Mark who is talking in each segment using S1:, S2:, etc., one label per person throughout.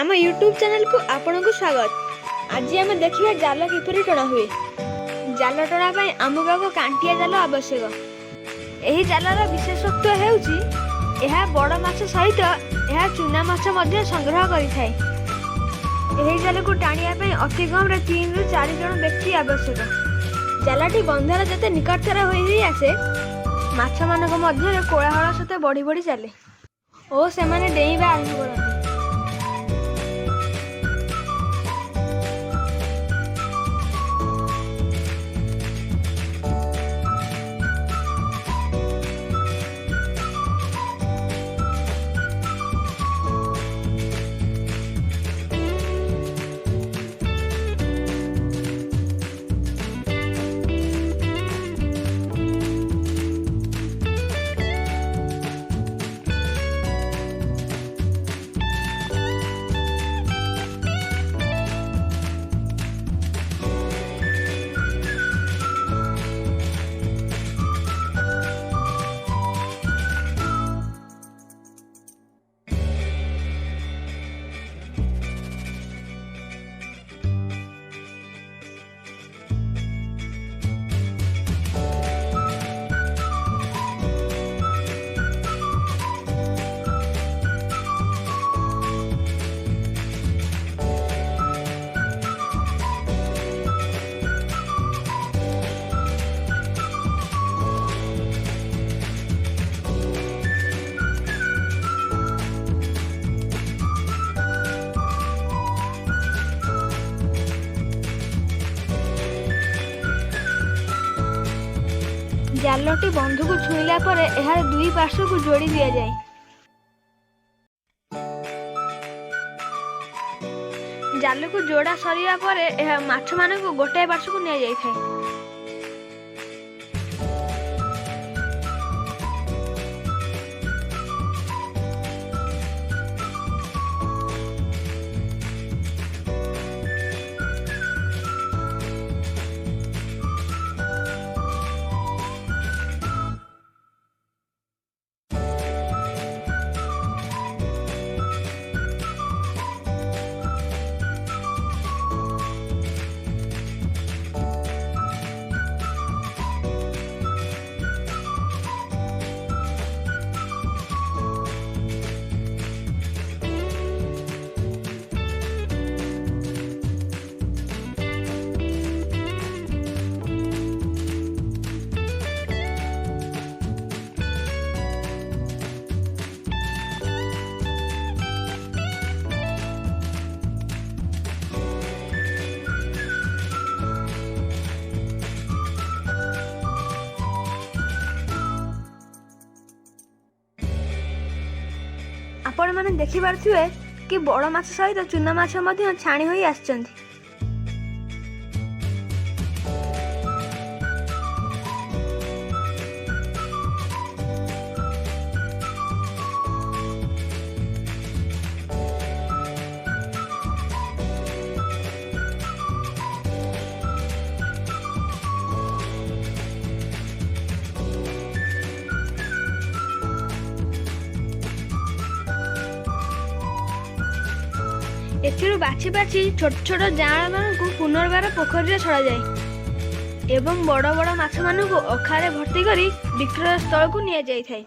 S1: आम YouTube channel को आपन को स्वागत। आज आम देखा जाल किपरि टणा हुए। जाल टणा पाई आमको एक कांटिया जाल आवश्यक। यही जालर विशेषत्व हेउची यह बड़ माछ सहित यह चुना माछ मध्य संग्रह करिथाय। यही जाल को टाणिया पाई अति कम 3 ରୁ 4 जन व्यक्ति आवश्यक। जालटी बंधर जते निकटतर होई आसे माछ मानक मध्य कोलाहल सहित बढ़ी बढ़ी चले और सेमाने डेइबा आरंभ करते। जालटी बंधु को छुईला परे एहार दुई पार्श्व को जोड़ी दिया जाए। जाल को जोड़ा सरिया परे एहा माछ मान को गोटे पार्श्व को निया जाय थाए। आपण माने देखि पारथिबे कि बड़ माछ सहित चुना माछ मध्य छाणी होई आछंती। एथिरु बाछि बाछि छोट छोट जाल मानकु पुनर्बार पोखरी छड़ा जाए एवं बड़ बड़ माछ मानकु अखारे भर्ती करी विक्रय स्थल को निया जाय थाए।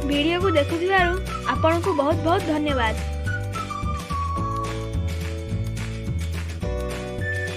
S1: वीडियो को देखुथिबारु आपनको बहुत बहुत धन्यवाद।